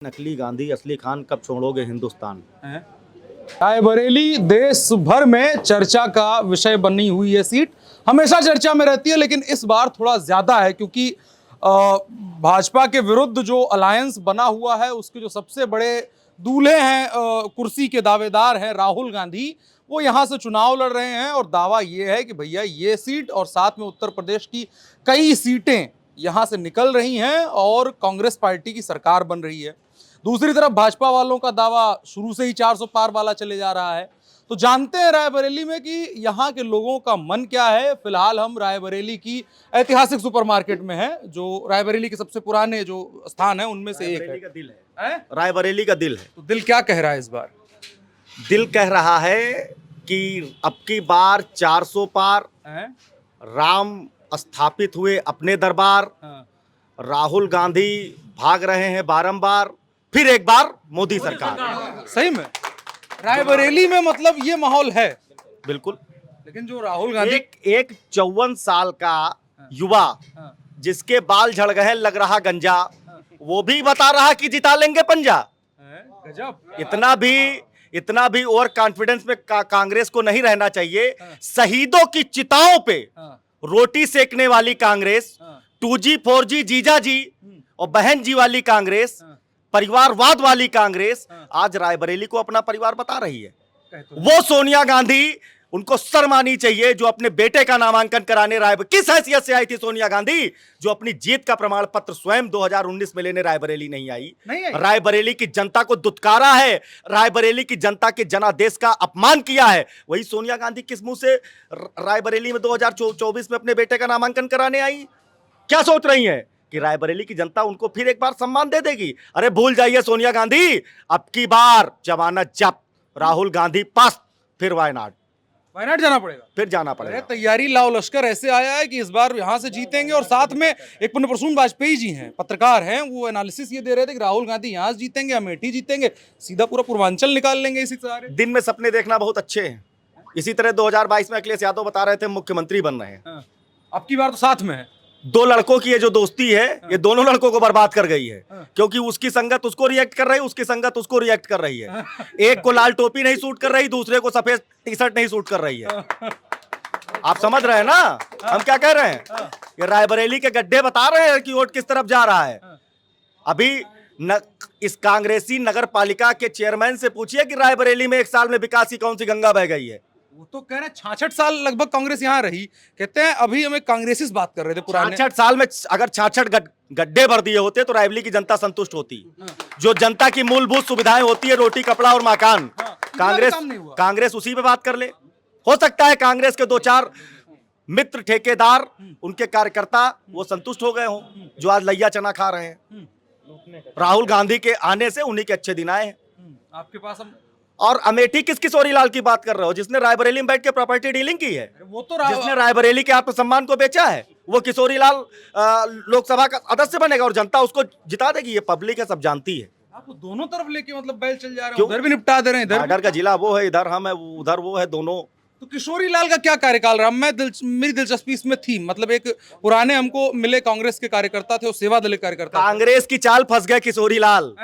नकली गांधी असली खान कब छोड़ोगे हिंदुस्तान। रायबरेली देश भर में चर्चा का विषय बनी हुई है सीट। हमेशा चर्चा में रहती है, लेकिन इस बार थोड़ा ज्यादा है क्योंकि भाजपा के विरुद्ध जो अलायंस बना हुआ है उसके जो सबसे बड़े दूल्हे हैं, कुर्सी के दावेदार हैं राहुल गांधी, वो यहाँ से चुनाव लड़ रहे हैं। और दावा ये है कि भैया ये सीट और साथ में उत्तर प्रदेश की कई सीटें यहाँ से निकल रही हैं और कांग्रेस पार्टी की सरकार बन रही है। दूसरी तरफ भाजपा वालों का दावा शुरू से ही 400 पार वाला चले जा रहा है। तो जानते हैं रायबरेली में कि यहाँ के लोगों का मन क्या है। फिलहाल हम रायबरेली की ऐतिहासिक सुपरमार्केट में हैं, जो रायबरेली के सबसे पुराने जो स्थान है उनमें से एक है। का दिल है, रायबरेली का दिल है। तो दिल क्या कह रहा है इस बार? दिल कह रहा है कि अब की बार 400 पार, राम स्थापित हुए अपने दरबार, राहुल गांधी भाग रहे हैं बारंबार, फिर एक बार मोदी सरकार। सही में रायबरेली में मतलब ये माहौल है बिल्कुल। लेकिन जो राहुल गांधी एक 54 साल का युवा जिसके बाल झड़ गए लग रहा गंजा, वो भी बता रहा कि जिता लेंगे पंजा। गजब। इतना भी ओवर कॉन्फिडेंस में कांग्रेस को नहीं रहना चाहिए। शहीदों की चिताओं पे रोटी सेकने वाली कांग्रेस, 2G 4G जीजा जी और बहन जी वाली कांग्रेस, परिवारवाद वाली कांग्रेस आज रायबरेली को अपना परिवार बता रही है। वो सोनिया गांधी, उनको शर्म आनी चाहिए जो अपने बेटे का नामांकन कराने किस हैसियत से आई थी सोनिया गांधी, जो अपनी जीत का प्रमाण पत्र स्वयं 2019 में लेने रायबरेली नहीं आई। रायबरेली की जनता को दुत्कारा है, रायबरेली की जनता के जनादेश का अपमान किया है। वही सोनिया गांधी किस मुंह से रायबरेली में 2024 में अपने बेटे का नामांकन कराने आई? क्या सोच रही है कि रायबरेली की जनता उनको फिर एक बार सम्मान दे देगी? अरे भूल जाइए सोनिया गांधी, अब की बार जमानत जब्त, राहुल गांधी पास, फिर वायनाड जाना पड़ेगा, फिर जाना पड़ेगा। तैयारी लाओ लश्कर ऐसे आया है कि इस बार यहां से जीतेंगे। और साथ में एक पुण्य प्रसून वाजपेयी जी हैं, पत्रकार हैं, वो एनालिसिस ये दे रहे थे कि राहुल गांधी यहां से जीतेंगे, अमेठी जीतेंगे, सीधा पूरा पूर्वांचल निकाल लेंगे इसी सारे। दिन में सपने देखना बहुत अच्छे हैं। इसी तरह 2022 में अखिलेश यादव बता रहे थे मुख्यमंत्री बन रहे हैं। अब की बार तो साथ में है। दो लड़कों की ये जो दोस्ती है, ये दोनों लड़कों को बर्बाद कर गई है, क्योंकि उसकी संगत उसको रिएक्ट कर रही है, उसकी संगत उसको रिएक्ट कर रही है। एक को लाल टोपी नहीं सूट कर रही, दूसरे को सफेद टी-शर्ट नहीं सूट कर रही है। आप समझ रहे हैं ना हम क्या कह रहे हैं? ये रायबरेली के गड्ढे बता रहे हैं कि वोट किस तरफ जा रहा है। अभी इस कांग्रेसी नगर पालिका के चेयरमैन से पूछिए कि रायबरेली में एक साल में विकास की कौन सी गंगा बह गई है। वो तो कह रहे हैं 66 साल लगभग कांग्रेस यहाँ रही, कहते हैं अभी हमें कांग्रेसिस्ट बात कर रहे थे पुराने। 66 साल में अगर 66 गड्ढे भर दिए होते तो रायबरेली की जनता संतुष्ट होती। जो जनता की मूलभूत सुविधाएं होती है, रोटी कपड़ा और मकान, कांग्रेस उसी पे बात कर ले। हो सकता है कांग्रेस के 2-4 मित्र ठेकेदार, उनके कार्यकर्ता वो संतुष्ट हो गए हों, जो आज लैया चना खा रहे हैं। राहुल गांधी के आने से उन्हीं के अच्छे दिन आए हैं। आपके पास हम और अमेठी किस किशोरी लाल की बात कर रहे हो, जिसने रायबरेली में बैठ के प्रॉपर्टी डीलिंग की है? वो तो जिसने रायबरेली के आत्मसम्मान को बेचा है, वो किशोरी लाल लोकसभा का सदस्य बनेगा और जनता उसको जिता देगी। ये पब्लिक है, सब जानती है। आप दोनों तरफ लेके मतलब बैल चल जा रहे हैं, उधर भी निपटा दे रहे हैं। इधर का जिला वो है, इधर हम है, उधर वो है, दोनों। तो किशोरी लाल का क्या कार्यकाल रहा? मेरी दिलचस्पी इसमें थी, मतलब एक पुराने हमको मिले कांग्रेस के कार्यकर्ता थे, वो सेवा दल के कार्यकर्ता। कांग्रेस की चाल फंस गए किशोरी लाल।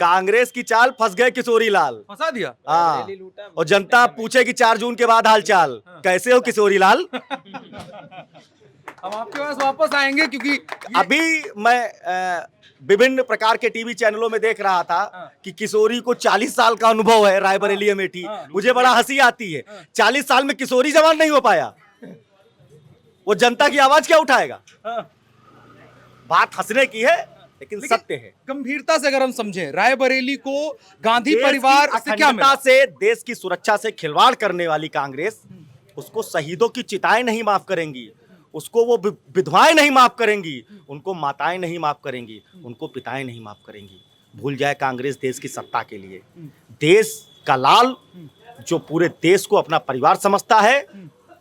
कांग्रेस की चाल फंस गए किशोरी लाल, फंसा दिया। हाँ, और जनता पूछेगी 4 जून के बाद हालचाल, कैसे हो किशोरी लाल? हम आपके पास वापस आएंगे क्योंकि अभी मैं विभिन्न प्रकार के टीवी चैनलों में देख रहा था कि किशोरी को 40 साल का अनुभव है रायबरेली अमेठी। मुझे बड़ा हंसी आती है, 40 साल में किशोरी जवान नहीं हो पाया, वो जनता की आवाज क्या उठाएगा? बात हंसने की है लेकिन सत्य है। गंभीरता से अगर हम समझें, रायबरेली को गांधी परिवार से क्या मिला? से देश की सुरक्षा से खिलवाड़ करने वाली कांग्रेस उसको शहीदों की चिताएं नहीं माफ करेंगी, उसको वो विधवाएं नहीं माफ करेंगी, उनको माताएं नहीं माफ करेंगी, उनको पिताएं नहीं माफ करेंगी। भूल जाए कांग्रेस देश की सत्ता के लिए। देश का लाल जो पूरे देश को अपना परिवार समझता है,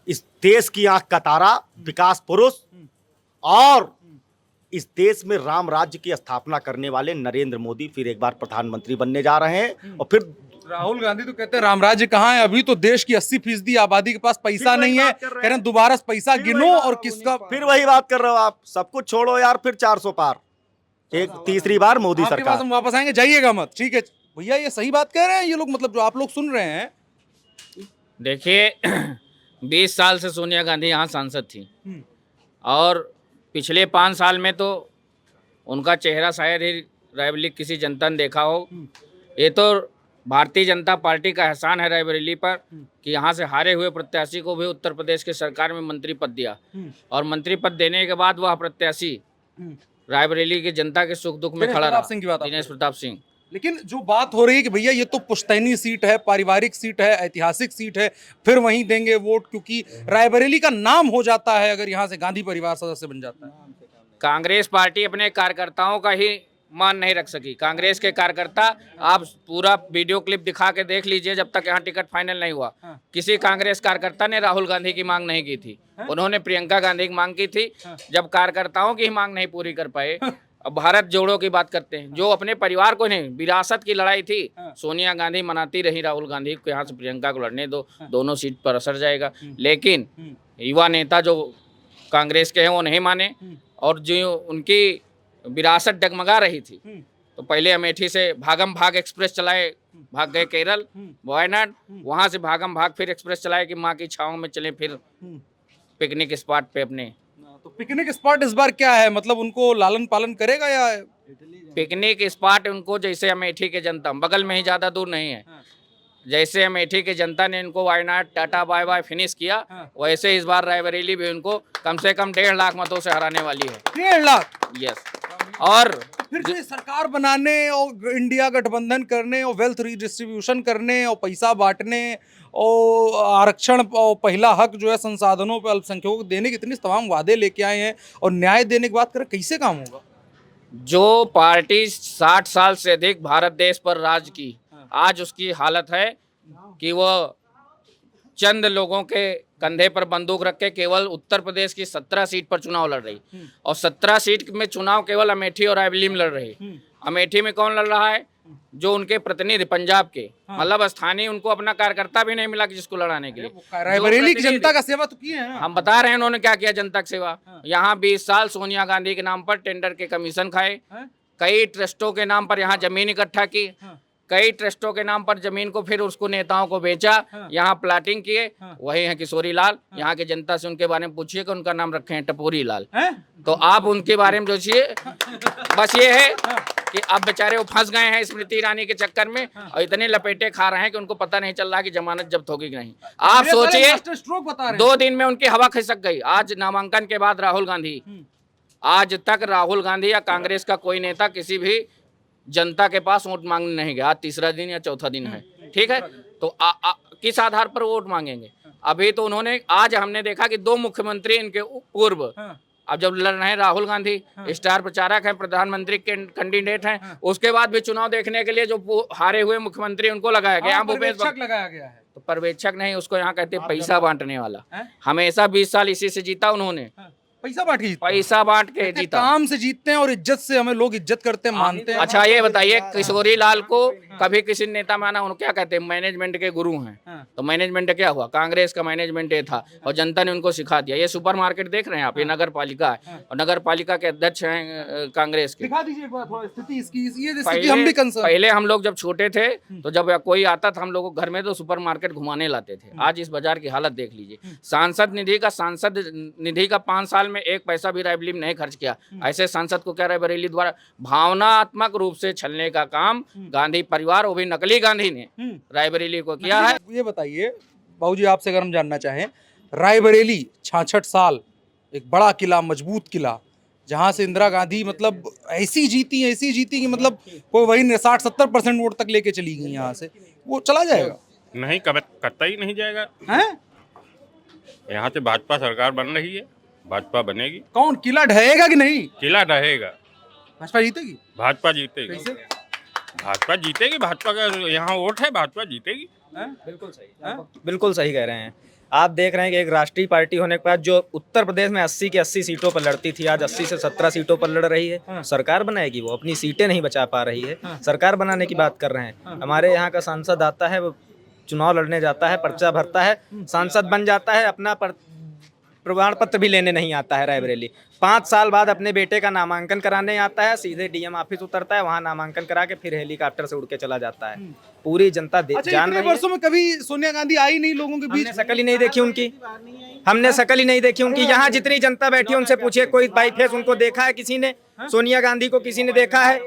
इस देश की आंख का तारा, विकास पुरुष, और इस देश में राम राज्य की स्थापना करने वाले नरेंद्र मोदी फिर एक बार प्रधानमंत्री बनने जा रहे हैं। और फिर राहुल गांधी तो कहते हैं राम राज्य कहाँ है, अभी तो देश की 80% आबादी के पास पैसा नहीं है, कह रहे हैं दोबारा पैसा गिनो और किसका। फिर वही बात कर रहे हो आप, सब कुछ छोड़ो यार, फिर 400 पार। एक तीसरी बार मोदी आपके पास सरकार। हम वापस आएंगे, जाइएगा मत, ठीक है भैया। ये सही बात कह रहे हैं ये लोग, मतलब जो आप लोग सुन रहे हैं? देखिए 20 साल से सोनिया गांधी यहाँ सांसद थी और पिछले 5 साल में तो उनका चेहरा शायद ही रायबरेली किसी जनता ने देखा हो। ये तो भारतीय जनता पार्टी का एहसान है रायबरेली पर कि यहाँ से हारे हुए प्रत्याशी को भी उत्तर प्रदेश की सरकार में मंत्री पद दिया और मंत्री पद देने के बाद वह प्रत्याशी रायबरेली की जनता के सुख दुख में दिनेश खड़ा प्रताप रहा, सिंह की बात आप दिनेश प्रताप सिंह। लेकिन जो बात हो रही है कि भैया ये तो पुश्तैनी सीट है, पारिवारिक सीट है, ऐतिहासिक सीट है, फिर वहीं देंगे वोट, क्योंकि रायबरेली का नाम हो जाता है अगर यहाँ से गांधी परिवार सदस्य बन जाता है। कांग्रेस पार्टी अपने कार्यकर्ताओं का ही मान नहीं रख सकी। कांग्रेस के कार्यकर्ता, आप पूरा वीडियो क्लिप दिखा के देख लीजिए, जब तक यहाँ टिकट फाइनल नहीं हुआ किसी कांग्रेस कार्यकर्ता ने राहुल गांधी की मांग नहीं की थी। उन्होंने प्रियंका गांधी की मांग की थी। जब कार्यकर्ताओं की मांग नहीं पूरी कर पाए, अब भारत जोड़ो की बात करते हैं, जो अपने परिवार को नहीं, विरासत की लड़ाई थी। सोनिया गांधी मनाती रही राहुल गांधी को यहाँ से प्रियंका को लड़ने दो, दोनों सीट पर असर जाएगा। लेकिन युवा नेता जो कांग्रेस के हैं वो नहीं माने और जो उनकी विरासत डगमगा रही थी, तो पहले अमेठी से भागम भाग एक्सप्रेस चलाए, भाग गए केरल, वायनाड, वहां से भागम भाग फिर एक्सप्रेस चलाए कि माँ की छाँव में चले फिर पिकनिक स्पॉट पे अपने। तो पिकनिक स्पॉट इस बार क्या है, मतलब उनको लालन पालन करेगा या? पिकनिक स्पॉट उनको जैसे अमेठी के जनता, बगल में ही ज़्यादा दूर नहीं है, जैसे अमेठी की जनता ने इनको Wayanad tata bye bye finish किया, वैसे इस बार रायबरेली भी उनको कम से कम 1.5 लाख मतों से हराने वाली है। 1.5 लाख? यस। और फिर जो ये सरकार बनाने और इंडिया गठबंधन करने और वेल्थ रिडिस्ट्रीब्यूशन करने और पैसा बांटने और आरक्षण और पहला हक जो है संसाधनों पर अल्पसंख्यकों को देने के इतने तमाम वादे लेके आए हैं और न्याय देने की बात करें, कैसे काम होगा? जो पार्टी 60 साल से अधिक भारत देश पर राज की, आज उसकी हालत है कि वह चंद लोगों के कंधे पर बंदूक रख के केवल उत्तर प्रदेश की 17 सीट पर चुनाव लड़ रही और 17 सीट में चुनाव केवल अमेठी और रायबरेली में लड़ रही। अमेठी में कौन लड़ रहा है? जो उनके प्रतिनिधि पंजाब के, मतलब स्थानीय, उनको अपना कार्यकर्ता भी नहीं मिला कि जिसको लड़ाने के लिए। रायबरेली की जनता का सेवा तो किए हैं ना। हम बता रहे हैं उन्होंने क्या किया जनता की सेवा। यहाँ 20 साल सोनिया गांधी के नाम पर टेंडर के कमीशन खाए, कई ट्रस्टों के नाम पर यहाँ जमीन इकट्ठा की, कई ट्रस्टों के नाम पर जमीन को फिर उसको नेताओं को बेचा, यहाँ प्लाटिंग किए। वही है किशोरी लाल। यहाँ की जनता से उनके बारे में पूछिए कि उनका नाम रखे हैं टपोरी लाल, तो आप उनके बारे में सोचिए। बस ये है कि अब बेचारे वो फंस गए हैं स्मृति ईरानी के चक्कर में और इतने लपेटे खा रहे हैं कि उनको पता नहीं चल रहा कि जमानत जब्त होगी कि नहीं। आप सोचिए, 2 दिन में उनकी हवा खिसक गई। आज नामांकन के बाद राहुल गांधी, आज तक राहुल गांधी या कांग्रेस का कोई नेता किसी भी जनता के पास वोट मांगने नहीं गया। आज 3रा दिन या 4था दिन है, ठीक है। तो किस आधार पर वोट मांगेंगे? अभी तो उन्होंने, आज हमने देखा कि 2 मुख्यमंत्री इनके पूर्व, अब जब लड़ रहे हैं राहुल गांधी, स्टार प्रचारक हैं, प्रधानमंत्री के कैंडिडेट हैं, उसके बाद भी चुनाव देखने के लिए जो हारे हुए मुख्यमंत्री उनको लगाया गया, पर्यवेक्षक लगाया गया है। तो पर्यवेक्षक नहीं, उसको यहाँ कहते हैं पैसा बांटने वाला। हमेशा 20 साल इसी से जीता उन्होंने, पैसा बांट के जीतते हैं। पैसा बांट के जीता, काम से जीतते हैं और इज्जत से हमें लोग इज्जत करते हैं, मानते हैं। अच्छा ये बताइए, किशोरी लाल को कभी किसी नेता माना? उनको क्या कहते हैं? मैनेजमेंट के गुरु हैं। तो मैनेजमेंट क्या हुआ? कांग्रेस का मैनेजमेंट ये था और जनता ने उनको सिखा दिया। ये सुपरमार्केट देख रहे हैं आप, ये नगर पालिका है और नगर पालिका के अध्यक्ष हैं कांग्रेस के। दिखा दीजिए एक बार थोड़ा स्थिति इसकी, ये स्थिति हम भी कंसर्न। पहले हम लोग जब छोटे थे तो जब कोई आता था हम लोग को घर में तो सुपरमार्केट घुमाने लाते थे। आज इस बाजार की हालत देख लीजिए। सांसद निधि का 5 साल में 1 पैसा भी रायबरेली में नहीं खर्च किया। ऐसे सांसद को क्या रायबरेली द्वारा भावनात्मक रूप से छलने का काम गांधी परिवार, वो भी नकली गांधी ने रायबरेली को किया है। ये बताइए बाबूजी, आपसे अगर हम जानना चाहें, रायबरेली 66 साल एक बड़ा किला, मजबूत किला, जहां से इंदिरा गांधी मतलब ऐसी जीती कि मतलब कोई वही 60-70% वोट तक लेके चली गई, यहाँ से वो चला जाएगा? नहीं, कतई ही नहीं जाएगा। हैं? यहाँ से भाजपा सरकार बन रही है, भाजपा बनेगी। कौन, किला ढहेगा कि नहीं? किला रहेगा, भाजपा जीतेगी। भाजपा जीतेगी। कैसे? भाजपा जीतेगी, भाजपा का यहाँ वोट है, भाजपा जीतेगी। बिल्कुल सही, बिल्कुल सही कह रहे हैं आप। देख रहे हैं कि एक राष्ट्रीय पार्टी होने के बाद जो उत्तर प्रदेश में 80 की 80 सीटों पर लड़ती थी, आज 80 से 17 सीटों पर लड़ रही है। सरकार बनाएगी, वो अपनी सीटें नहीं बचा पा रही है, सरकार बनाने की बात कर रहे हैं। हमारे यहाँ का सांसद आता है, वो चुनाव लड़ने जाता है, पर्चा भरता है, सांसद बन जाता है, अपना प्रमाण पत्र भी लेने नहीं आता है रायबरेली। 5 साल बाद अपने बेटे का नामांकन कराने आता है, सीधे डीएम ऑफिस उतरता है, वहां नामांकन करा के फिर हेलीकॉप्टर से उड़ के चला जाता है। पूरी जनता अच्छा, जान इतने रही है। वर्षों में कभी सोनिया गांधी आई नहीं लोगों के बीच? हमने शक्ल ही नहीं देखी उनकी, हमने शक्ल ही नहीं देखी उनकी। यहाँ जितनी जनता बैठी है उनसे पूछिए, कोई बाई फेस उनको देखा है किसी ने? सोनिया गांधी को किसी ने देखा है?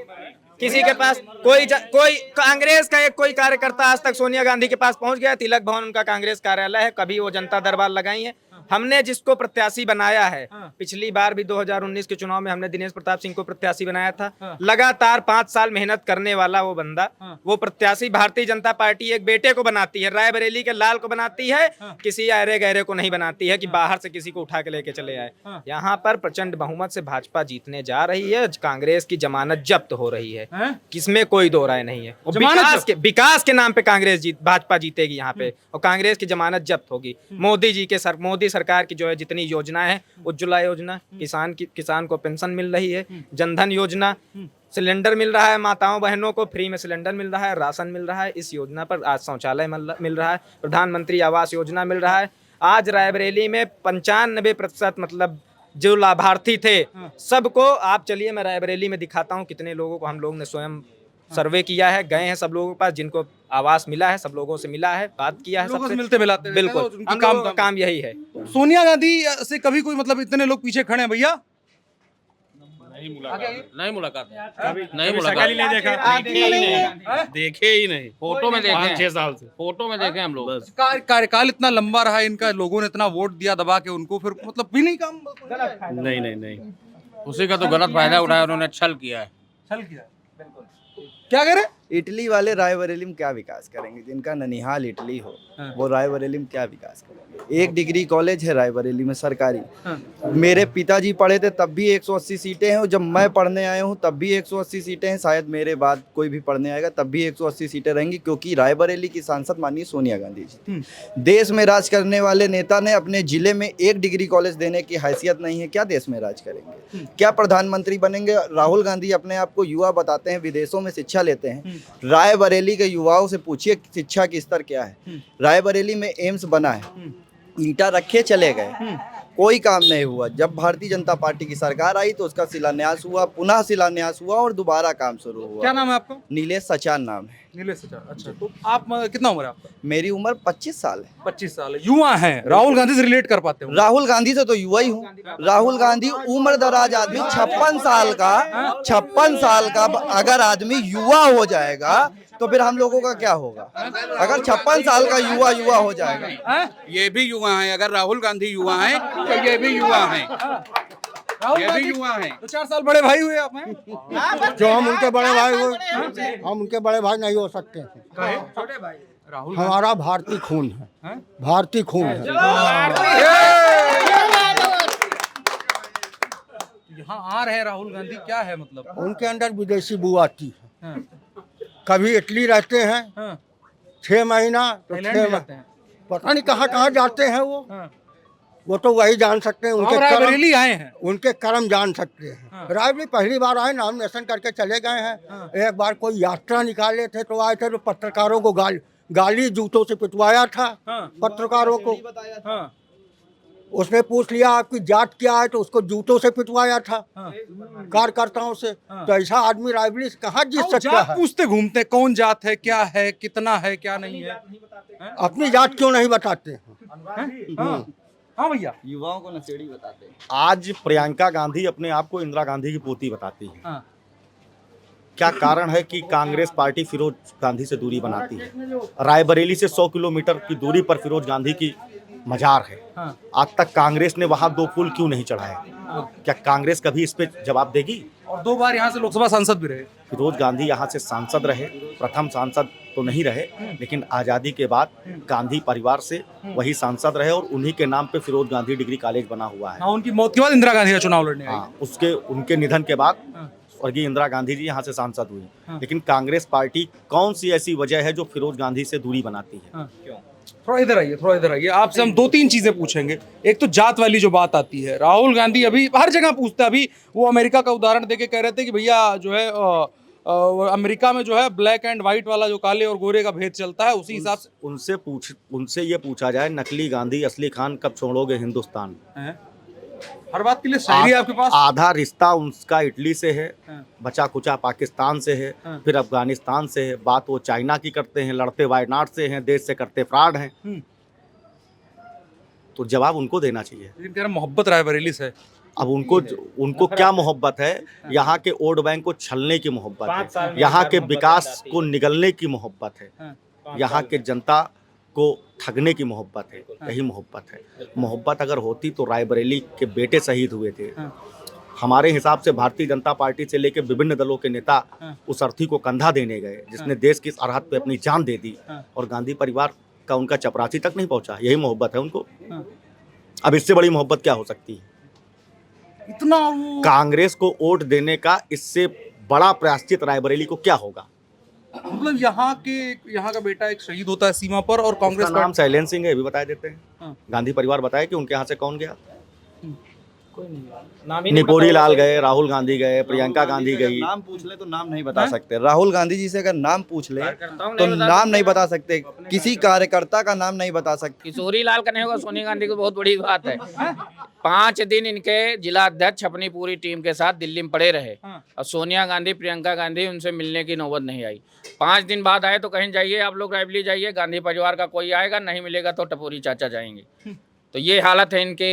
किसी के पास कोई कांग्रेस का एक कोई कार्यकर्ता आज तक सोनिया गांधी के पास पहुंच गया? तिलक भवन उनका कांग्रेस कार्यालय है, कभी वो जनता दरबार लगाई है? हमने जिसको प्रत्याशी बनाया है, पिछली बार भी 2019 के चुनाव में हमने दिनेश प्रताप सिंह को प्रत्याशी बनाया था। लगातार 5 साल मेहनत करने वाला वो बंदा, वो प्रत्याशी भारतीय जनता पार्टी एक बेटे को बनाती है, रायबरेली के लाल को बनाती है, किसी अरे गहरे को नहीं बनाती है कि बाहर से किसी को उठा के लेके चले आए। यहाँ पर प्रचंड बहुमत से भाजपा जीतने जा रही है, कांग्रेस की जमानत जब्त हो रही है, किसमें कोई दो राय नहीं है। विकास के नाम पे भाजपा जीतेगी यहाँ पे, और कांग्रेस की जमानत जब्त होगी। मोदी सरकार की जो है जितनी योजनाएं हैं, उज्ज्वला योजना, किसान को पेंशन मिल रही है, जनधन योजना, सिलेंडर मिल रहा है, माताओं बहनों को फ्री में सिलेंडर मिल रहा है, राशन मिल रहा है, इस योजना पर आज शौचालय मिल रहा है, प्रधानमंत्री आवास योजना मिल रहा है। आज रायबरेली में 95% मतलब जो लाभार्थी थे सबको, आप चलिए मैं रायबरेली में दिखाता हूँ कितने लोगों को हम लोग ने स्वयं सर्वे किया है, गए हैं सब लोगों के पास, जिनको आवास मिला है सब लोगों से मिला है, बात किया है, सबसे मिलते मिलाते, बिल्कुल काम यही है। सोनिया गांधी से कभी कोई मतलब इतने लोग पीछे खड़े हैं भैया? नहीं मुलाकात नहीं देखे ही नहीं, फोटो में देखे 6 साल से फोटो में देखे हम लोग। कार्यकाल इतना लंबा रहा इनका, लोगों ने इतना वोट दिया दबा के उनको, फिर मतलब भी नहीं काम? नहीं उसी का तो गलत फायदा उठाया उन्होंने, छल किया है। छल किया, बिल्कुल। क्या करे? इटली वाले रायबरेली में क्या विकास करेंगे? जिनका ननिहाल इटली हो वो रायबरेली में क्या विकास करेंगे? 1 डिग्री कॉलेज है रायबरेली में सरकारी। मेरे पिताजी पढ़े थे तब भी 180 सीटें हैं, जब मैं पढ़ने आया हूँ तब भी 180 सीटें हैं, शायद मेरे बाद कोई भी पढ़ने आएगा तब भी 180 सीटें रहेंगी, क्योंकि रायबरेली की सांसद माननीय सोनिया गांधी जी। देश में राज करने वाले नेता ने अपने जिले में 1 डिग्री कॉलेज देने की हैसियत नहीं है, क्या देश में राज करेंगे? क्या प्रधानमंत्री बनेंगे? राहुल गांधी अपने आप को युवा बताते हैं, विदेशों में शिक्षा लेते हैं। रायबरेली के युवाओं से पूछिए शिक्षा की स्तर क्या है। रायबरेली में एम्स बना है, ईंटा रखे चले गए, कोई काम नहीं हुआ। जब भारतीय जनता पार्टी की सरकार आई तो उसका शिलान्यास हुआ, पुनः शिलान्यास हुआ और दोबारा काम शुरू हुआ। क्या नाम है आपका? नीलेश सचान नाम है। नीलेश सचान, अच्छा। तो आप कितना उम्र है आपका? मेरी उम्र 25 साल है। 25 साल है, युवा हैं, राहुल गांधी से रिलेट कर पाते हो? राहुल गांधी से तो युवा ही हूँ। राहुल गांधी उम्र दराज आदमी, 56 साल का अगर आदमी युवा हो जाएगा तो फिर हम लोगों का क्या होगा? अगर 56 साल का युवा हो जाएगा। ये भी युवा हैं, अगर राहुल गांधी युवा हैं तो ये भी युवा हैं, ये भी युवा हैं। तो 4 साल बड़े भाई हुए आप हैं? जो हम उनके बड़े भाई हुए, हम उनके बड़े भाई नहीं हो सकते हैं। छोटे भाई राहुल, हमारा भारतीय खून है, भारतीय खून है। यहाँ आ रहे हैं राहुल गांधी, क्या है मतलब? उनके अंदर विदेशी बू आती है। कभी इटली रहते हैं 6 महीना तो 6 महीना, पता नहीं कहाँ कहाँ जाते हैं वो तो वही जान सकते हैं। रायबरेली आए हैं, उनके कर्म जान सकते हैं। रायबरेली पहली बार आए, नामिनेशन करके चले गए हैं। एक बार कोई यात्रा निकाले थे तो आए थे, तो पत्रकारों को गाली जूतों से पिटवाया था। पत्रकारों को उसने पूछ लिया आपकी जात क्या है, तो उसको जूतों से पिटवाया था कार्यकर्ताओं से। तो ऐसा आदमी रायबरेली से कहाँ जीत सकता है? पूछते घूमते कौन जात है, क्या है, कितना है, क्या नहीं है, अपनी जात क्यों नहीं बताते हैं? हाँ भैया, युवाओं को नशेड़ी बताते हैं। आज प्रियंका गांधी अपने आप को इंदिरा गांधी की पोती बताती है। क्या कारण है कि कांग्रेस पार्टी फिरोज गांधी से दूरी बनाती है? रायबरेली से 100 किलोमीटर की दूरी पर फिरोज गांधी की मजार है। आज तक कांग्रेस ने वहां 2 फूल क्यों नहीं चढ़ाए? क्या कांग्रेस कभी इस पे जवाब देगी? और 2 बार यहाँ से लोकसभा सांसद भी रहे। फिरोज गांधी यहाँ से सांसद रहे, प्रथम सांसद तो नहीं रहे, लेकिन आज़ादी के बाद गांधी परिवार से वही सांसद रहे और उन्हीं के नाम पे फिरोज गांधी डिग्री कॉलेज बना हुआ है। उनकी मौत के बाद इंदिरा गांधी का चुनाव लड़ने आई। उनके निधन के बाद स्वर्गीय इंदिरा गांधी जी यहाँ से सांसद हुई। लेकिन कांग्रेस पार्टी कौन सी ऐसी वजह है जो फिरोज गांधी से दूरी बनाती है? क्यों? थोड़ा इधर आइए। आपसे हम 2-3 चीजें पूछेंगे। एक तो जात वाली जो बात आती है, राहुल गांधी अभी हर जगह पूछता है। अभी वो अमेरिका का उदाहरण देके कह रहे थे कि भैया जो है अमेरिका में जो है ब्लैक एंड व्हाइट वाला जो काले और गोरे का भेद चलता है, उसी हिसाब से उनसे ये पूछा जाए, नकली गांधी असली खान कब छोड़ोगे हिंदुस्तान? हैं? हर बात के लिए शायरी आपके पास? आधा रिश्ता उनका इटली से है, हाँ। बचा कुचा पाकिस्तान से है, हाँ। फिर अफगानिस्तान से है, बात वो चाइना की करते हैं, लड़ते वायनाड से हैं, देश से करते फ्रॉड हैं। तो जवाब उनको देना चाहिए। लेकिन कह रहे मोहब्बत रायबरेली से है। अब उनको क्या मोहब्बत है? यहाँ के वोट बैंक को छलने की मोहब्बत है, यहाँ के विकास को निगलने की मोहब्बत है, यहाँ के जनता को ठगने की मोहब्बत है। यही मोहब्बत है। मोहब्बत अगर होती तो रायबरेली के बेटे शहीद हुए थे। हमारे हिसाब से भारतीय जनता पार्टी से लेकर विभिन्न दलों के नेता उस अर्थी को कंधा देने गए जिसने देश की सरहद पे अपनी जान दे दी, और गांधी परिवार का उनका चपरासी तक नहीं पहुंचा। यही मोहब्बत है उनको। अब इससे बड़ी मोहब्बत क्या हो सकती है? इतना कांग्रेस को वोट देने का इससे बड़ा प्रायश्चित रायबरेली को क्या होगा? मतलब यहाँ का बेटा एक शहीद होता है सीमा पर, और कांग्रेस उसका नाम शैलेंद्र सिंह है, ये भी बता देते हैं। हाँ। गांधी परिवार बताए कि उनके यहाँ से कौन गया। नाम ही नहीं निपोरी पता लाल होगा। गए, राहुल गांधी गए, प्रियंका गांधी गई। नाम पूछ ले तो नाम नहीं बता सकते। राहुल गांधी जी से अगर नाम पूछ ले कार्यकर्ताओं तो नहीं बता नाम सकते। नहीं बता सकते, किसी कार्यकर्ता का नाम नहीं बता सकते। किशोरी लाल का नहीं होगा, सोनिया गांधी को बहुत बड़ी बात है। 5 दिन इनके जिला अध्यक्ष अपनी पूरी टीम के साथ दिल्ली में पड़े रहे, और सोनिया गांधी, प्रियंका गांधी उनसे मिलने की नौबत नहीं आई। 5 दिन बाद आए तो कहीं जाइए आप लोग, रायबरेली जाइए, गांधी परिवार का कोई आएगा, नहीं मिलेगा तो टपोरी चाचा जाएंगे। तो ये हालत है इनके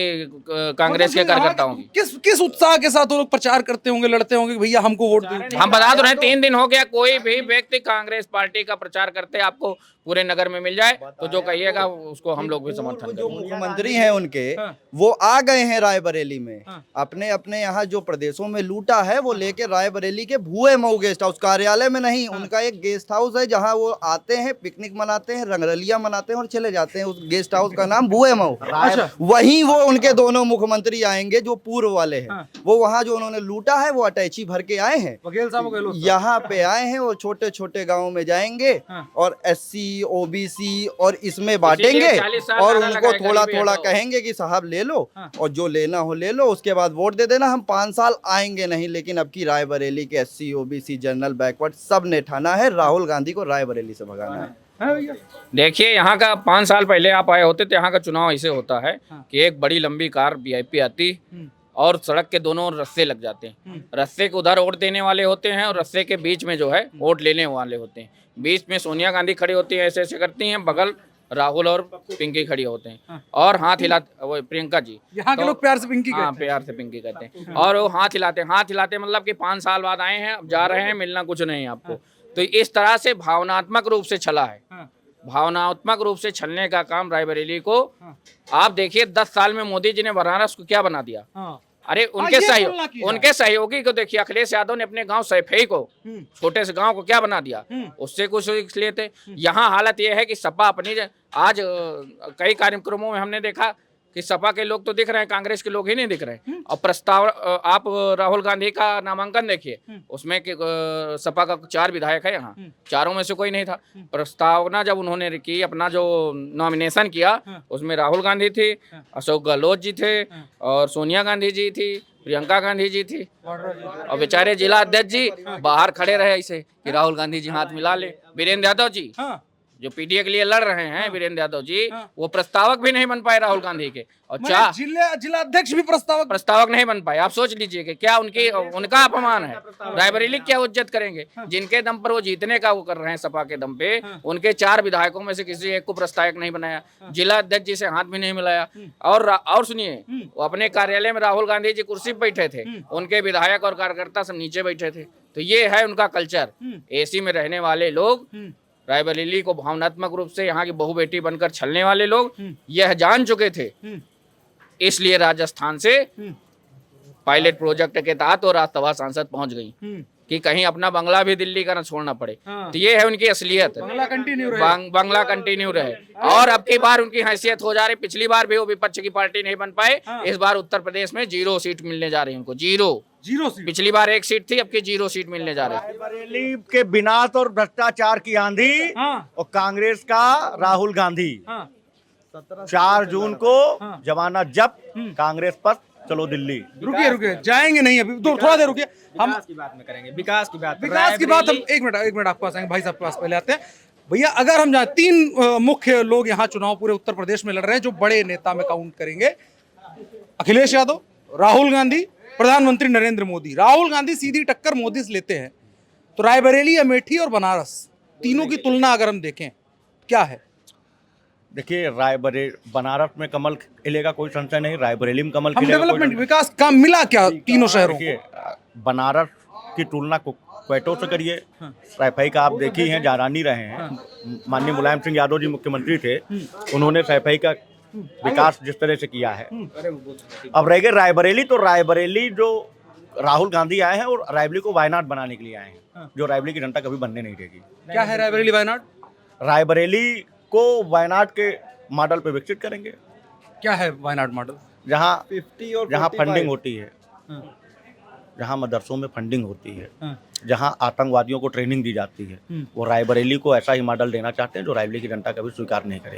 कांग्रेस के कार्यकर्ताओं की। किस उत्साह के साथ वो लोग प्रचार करते होंगे, लड़ते होंगे कि भैया हमको वोट दो। हम बता तो रहे हैं, 3 दिन हो गया, कोई भी व्यक्ति कांग्रेस पार्टी का प्रचार करते आपको पूरे नगर में मिल जाए, तो जो कहिएगा उसको हम लोग भी समर्थन जो करेंगे। मुख्यमंत्री हैं उनके, वो आ गए हैं रायबरेली में। अपने अपने यहाँ जो प्रदेशों में लूटा है वो लेके रायबरेली के भुए मऊ गेस्ट हाउस, कार्यालय में नहीं, उनका एक गेस्ट हाउस है जहाँ वो आते हैं, पिकनिक मनाते हैं, रंगरलिया मनाते हैं और चले जाते हैं। उस गेस्ट हाउस का नाम भुए मऊ। वहीं वो उनके दोनों मुख्यमंत्री आएंगे जो पूर्व वाले हैं। वो वहाँ जो उन्होंने लूटा है वो अटैची भर के आए हैं, वकील साहब को यहाँ पे आए हैं। वो छोटे छोटे गाँव में जाएंगे और SC OBC और इसमें बांटेंगे 40 साल और नारा उनको लगाए, थोड़ा गरीबी थोड़ा हटाओ। कहेंगे कि साहब ले लो, और जो लेना हो ले लो, उसके बाद वोट दे देना। हम 5 साल आएंगे नहीं, लेकिन अब की रायबरेली के SC OBC जनरल बैकवर्ड सब ने ठाना है राहुल गांधी को रायबरेली से भगाना है। देखिए, यहाँ का 5 साल पहले आप आए होते तो यहाँ का चुनाव ऐसे होता है कि एक बड़ी लंबी कार VIP आती और सड़क के दोनों रस्ते लग जाते हैं। रस्ते के उधर वोट देने वाले होते हैं और रस्ते के बीच में जो है वोट लेने वाले होते हैं। बीच में सोनिया गांधी खड़ी होती है, ऐसे ऐसे करती हैं, बगल राहुल और पिंकी खड़ी होते हैं और हाथ हिला, वो प्रियंका जी, यहाँ के लोग प्यार से पिंकी हाँ प्यार से पिंकी कहते हैं, और वो हाथ हिलाते मतलब कि 5 साल बाद आए हैं, अब जा रहे हैं, मिलना कुछ नहीं आपको। तो इस तरह से भावनात्मक रूप से छला है। भावनात्मक रूप से छलने का काम रायबरेली को आप देखिए। 10 साल में मोदी जी ने बनारस को क्या बना दिया। अरे उनके सहयोगी को देखिए, अखिलेश यादव ने अपने गांव सैफई को, छोटे से गांव को क्या बना दिया, उससे कुछ इसलिए थे। यहाँ हालत यह है कि सपा अपनी, आज कई कार्यक्रमों में हमने देखा कि सपा के लोग तो दिख रहे हैं, कांग्रेस के लोग ही नहीं दिख रहे। और प्रस्ताव, आप राहुल गांधी का नामांकन देखिए, उसमें कि सपा का 4 विधायक है, यहाँ 4 में से कोई नहीं था। प्रस्तावना जब उन्होंने की, अपना जो नॉमिनेशन किया, उसमें राहुल गांधी थी, अशोक गहलोत जी थे, और सोनिया गांधी जी थी, प्रियंका गांधी जी थी, और बेचारे जिला अध्यक्ष जी बाहर खड़े रहे ऐसे कि राहुल गांधी जी हाथ मिला ले। वीरेंद्र यादव जी जो PDA के लिए लड़ रहे हैं, वीरेंद्र यादव जी, वो प्रस्तावक भी नहीं बन पाए राहुल गांधी के, और जिला अध्यक्ष भी प्रस्तावक नहीं बन पाए। आप सोच लीजिए कि क्या उनका अपमान है। रायबरेली क्या इज्जत करेंगे जिनके दम पर वो जीतने का वो कर रहे हैं, सपा के दम पे। उनके 4 विधायकों में से किसी एक को प्रस्तावक नहीं बनाया, जिला अध्यक्ष जी से हाथ भी नहीं मिलाया। और सुनिए, वो अपने कार्यालय में राहुल गांधी जी कुर्सी पे बैठे थे, उनके विधायक और कार्यकर्ता सब नीचे बैठे थे। तो ये है उनका कल्चर। AC में रहने वाले लोग, रायबरेली को भावनात्मक रूप से यहाँ की बहु बेटी बनकर छलने वाले लोग यह जान चुके थे। इसलिए राजस्थान से पायलट प्रोजेक्ट के तहत और राज्यसभा सांसद पहुंच गई कि कहीं अपना बंगला भी दिल्ली का न छोड़ना पड़े। तो ये है उनकी असलियत, बंगला कंटिन्यू रहे। और अब की बार उनकी हैसियत हो जा रही, पिछली बार भी वो विपक्ष की पार्टी नहीं बन पाए, इस बार उत्तर प्रदेश में 0 सीट मिलने जा रही है उनको। 0 सीट, पिछली बार 1 सीट थी, अब की 0 सीट मिलने जा रही है। रायबरेली के विनाश और भ्रष्टाचार की आंधी और कांग्रेस का राहुल गांधी। 4 जून को जमानत जब्त, कांग्रेस पर चलो दिल्ली। रुकिए जाएंगे नहीं, अभी थोड़ा देर रुकिए। विकास की बात में करेंगे, विकास की बात। विकास की बात हम एक मिनट आपके पास आएंगे, भाई साहब के पास पहले आते हैं। भैया अगर हम जाए 3 मुख्य लोग यहाँ चुनाव पूरे उत्तर प्रदेश में लड़ रहे हैं जो बड़े नेता में काउंट करेंगे, अखिलेश यादव, राहुल गांधी, प्रधानमंत्री नरेंद्र मोदी। राहुल गांधी सीधी टक्कर मोदी से लेते हैं, तो रायबरेली, अमेठी और बनारस तीनों की तुलना अगर हम देखें क्या है? देखिए बनारस में कमल खिलेगा, कोई संशय नहीं। रायबरेली में कमल हम खिलेगा, कोई डेवलपमेंट विकास काम मिला क्या तीनों शहरों को? देखिए बनारस की तुलना क्वेटो से करिए। सैफई का आप देखी हैं, जान ही रहे हैं। माननीय मुलायम सिंह यादव जी मुख्यमंत्री थे, उन्होंने सैफई का विकास जिस तरह से किया है। अब रह गए रायबरेली, तो रायबरेली जो राहुल गांधी आए हैं और रायबरेली को वायनाड बनाने के लिए आए हैं, जो रायबरेली की जनता कभी बनने नहीं देगी। क्या है रायबरेली वायनाड? रायबरेली को वायनाड के मॉडल पे विकसित करेंगे, क्या है वायनाड मॉडल? जहाँ 50 और जहाँ 45 फंडिंग होती है, जहाँ मदरसों में फंडिंग होती है, जहाँ आतंकवादियों को ट्रेनिंग दी जाती है, वो रायबरेली को ऐसा ही मॉडल देना चाहते हैं जो रायबरेली की जनता कभी स्वीकार नहीं करेगी।